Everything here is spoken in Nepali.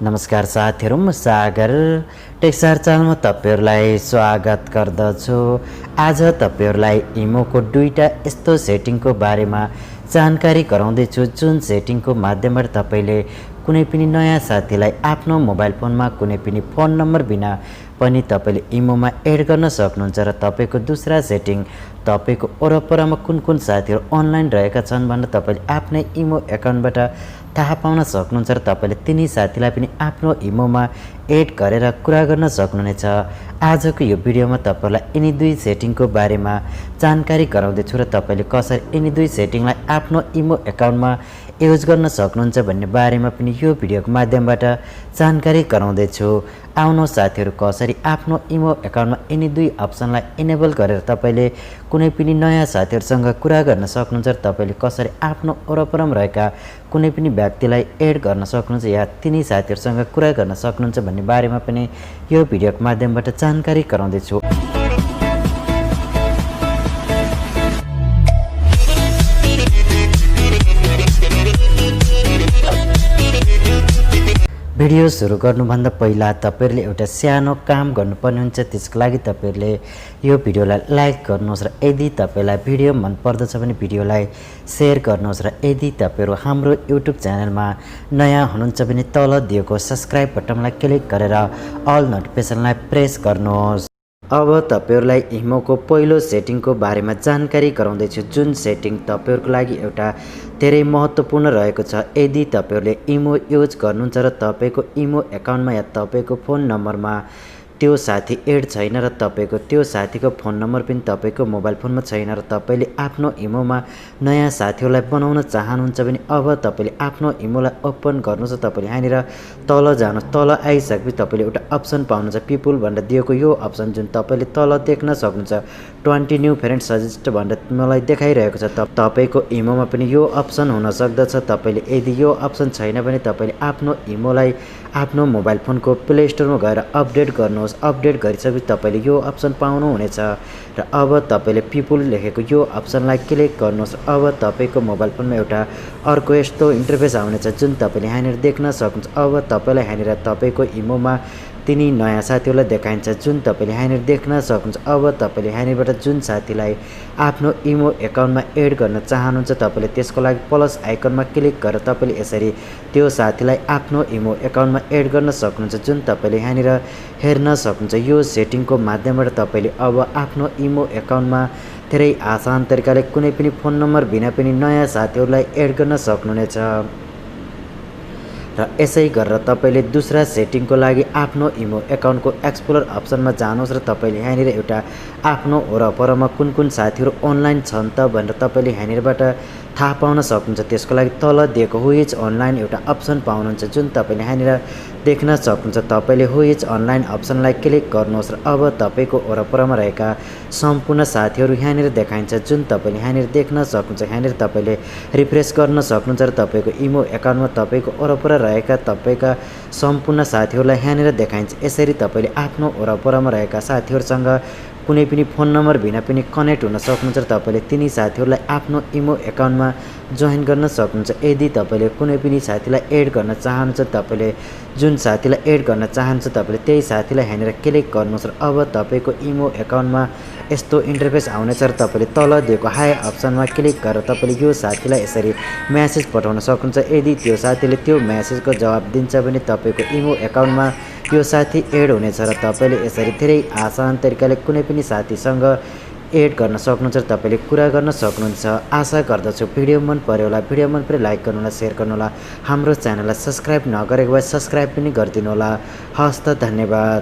नमस्कार साथीहरु, म सागर टेक सागर च्यानलमा तपाईहरुलाई स्वागत गर्दछु। आज तपाईहरुलाई इमोको दुईटा यस्तो सेटिङको बारेमा जानकारी गराउँदै छु जुन सेटिङको माध्यमबाट तपाईले कुनै पनि नयाँ साथीलाई आफ्नो मोबाइल फोनमा कुनै पनि फोन नम्बर बिना पनि तपाईले इमोमा एड गर्न सक्नुहुन्छ र तपाईको दूसरा सेटिङ तपाईको वरपरमा कुन साथीहरु अनलाइन रहेका छन् भनेर तपाईले आफ्नै इमो एकाउन्टबाट थाहा पाउन सक्नुहुन्छ र तपाईले तिनी साथीलाई पनि आफ्नो इमोमा एड गरेर कुरा गर्न सक्नुहुनेछ। आजको यो भिडियोमा तपाईहरुलाई यिनी दुई सेटिङको बारेमा जानकारी गराउँदै छु र तपाईले कसरी यिनी दुई सेटिङलाई आफ्नो इमो एकाउन्टमा युज गर्न सक्नुहुन्छ भन्ने बारेमा पनि यो भिडियोको माध्यमबाट जानकारी गराउँदै छु। आउनु साथीहरु, कसरी आफ्नो इमो एकाउन्टमा यिनी दुई अप्सनलाई इनेबल गरेर तपाईले कुनै पनि नयाँ साथीहरुसँग कुरा गर्न सक्नुहुन्छ र तपाईले कसरी आफ्नो वरपरमा रहेका कुनै पनि व्यक्तिलाई एड गर्न सक्नुहुन्छ या तिनी साथीहरुसँग कुरा गर्न सक्नुहुन्छ भन्ने बारेमा पनि यो भिडियोको माध्यमबाट जानकारी गराउँदै छु। भिडियो सुरु गर्नुभन्दा पहिला तपाईहरुले एउटा सानो काम गर्नुपर्ने हुन्छ। त्यसको लागि तपाईहरुले यो भिडियोलाई लाइक गर्नुहोस् र यदि तपाईलाई भिडियो मन पर्दछ भने भिडियोलाई शेयर गर्नुहोस् र यदि तपाईहरु हाम्रो YouTube च्यानलमा नयाँ हुनुहुन्छ भने तल दिएको सब्स्क्राइब बटनलाई क्लिक गरेर अल नोटिफिकेसनलाई प्रेस गर्नुहोस्। अब तपाईहरुलाई इमोको पहिलो सेटिङको बारेमा जानकारी गराउँदै छु जुन सेटिङ तपाईहरुको लागि एउटा धेरै महत्त्वपूर्ण रहेको छ। यदि तपाईहरुले इमो युज गर्नुहुन्छ र तपाईको इमो एकाउन्टमा या तपाईको फोन नम्बरमा त्यो साथी एड छैन र तपाईको त्यो साथीको फोन नम्बर पनि तपाईको मोबाइल फोनमा छैन र तपाईले आफ्नो इमोमा नयाँ साथीहरुलाई बनाउन चाहनुहुन्छ भने अब तपाईले आफ्नो इमोलाई ओपन गर्नुहोस्। तपाईले यहाँनिर तल जानुहोस्। तल आइसकेपछि तपाईले एउटा अप्सन पाउनुहुन्छ पिपल भनेर दिएको यो अप्सन जुन तपाईले तल देख्न सक्नुहुन्छ 20 न्यू फ्रेन्ड सजेस्ट भनेर मलाई देखाइरहेको छ। तपाईको इमोमा पनि यो अप्सन हुन सक्दछ। तपाईले यदि यो अप्सन छैन भने तपाईले आफ्नो इमोलाई आफ्नो मोबाइल फोनको प्ले स्टोरमा गएर अपडेट गर्नुहोस्। अपडेट गरिसकेपछि तपाईले यो अप्सन पाउनुहुनेछ र अब तपाईले पिपल लेखेको यो अप्सनलाई क्लिक गर्नुहोस्। अब तपाईको मोबाइल फोनमा एउटा अर्को यस्तो इन्टरफेस आउनेछ जुन तपाईले यहाँनिर देख्न सक्नुहुन्छ। अब तपाईलाई यहाँनिर तपाईको इमोमा तिनी नयाँ साथीहरुलाई देखाइन्छ जुन तपाईले यहाँनिर देख्न सक्नुहुन्छ। अब तपाईले यहाँनिरबाट जुन साथीलाई आफ्नो इमो एकाउन्टमा एड गर्न चाहनुहुन्छ तपाईले त्यसको लागि प्लस आइकनमा क्लिक गरेर तपाईले यसरी त्यो साथीलाई आफ्नो इमो एकाउन्टमा एड गर्न सक्नुहुन्छ जुन तपाईले यहाँनिर हेर्न सक्नुहुन्छ। यो सेटिङको माध्यमबाट तपाईले अब आफ्नो इमो एकाउन्टमा धेरै आसान तरिकाले कुनै पनि फोन नम्बर बिना पनि नयाँ साथीहरुलाई एड गर्न सक्नुहुनेछ र यसै गरेर तपाईले दूसरा सेटिङको लागि आफ्नो इमो एकाउन्टको एक्सप्लोर अप्सनमा जानुहोस् र तपाईले यहाँनिर एउटा आफ्नो वरपरमा कुन साथीहरु अनलाइन छन् त भनेर तपाईले यहाँनिरबाट थाहा पाउन सक्नुहुन्छ। त्यसको लागि तल दिएको हु इज अनलाइन एउटा अप्सन पाउनुहुन्छ जुन तपाईले यहाँनिर देख्न सक्नुहुन्छ। तपाईले हु इज अनलाइन अप्सनलाई क्लिक गर्नुहोस् र अब तपाईको वरपरमा रहेका सम्पूर्ण साथीहरु यहाँनिर देखाइन्छ जुन तपाईले यहाँनिर देख्न सक्नुहुन्छ। यहाँनिर तपाईले रिफ्रेश गर्न सक्नुहुन्छ र तपाईको इमो एकाउन्टमा तपाईको वरपर रहेका तपाईका सम्पूर्ण साथीहरुलाई यहाँनिर देखाइन्छ। यसरी तपाईले आफ्नो वरपरमा रहेका साथीहरुसँग कुनै पनि फोन नम्बर बिना पनि कनेक्ट हुन सक्नुहुन्छ र तपाईले तिनी साथीहरुलाई आफ्नो इमो एकाउन्टमा जोइन गर्न सक्नुहुन्छ। यदि तपाईले कुनै पनि साथीलाई एड गर्न चाहनुहुन्छ तपाईले जुन साथीलाई एड गर्न चाहनुहुन्छ तपाईले त्यही साथीलाई यहाँनिर क्लिक गर्नुहोस् र अब तपाईको इमो एकाउन्टमा यस्तो इन्टरफेस आउनेछ र तपाईले तल दिएको हाई अप्सनमा क्लिक गरेर तपाईले यो साथीलाई यसरी मेसेज पठाउन सक्नुहुन्छ। यदि त्यो साथीले त्यो मेसेजको जवाब दिन्छ भने तपाईको इमो एकाउन्टमा यो साथी एड हुनेछ र तपाईले यसरी धेरै आसान तरिकाले कुनै पनि साथीसँग एड गर्न सक्नुहुन्छ र तपाईले कुरा गर्न सक्नुहुन्छ। आशा गर्दछु भिडियो मन पर्यो होला। भिडियो मन परे लाइक गर्नु होला, शेयर गर्नु होला। हाम्रो च्यानललाई सब्स्क्राइब नगरेको भए सब्स्क्राइब पनि गरिदिनु होला। हस्त धन्यवाद।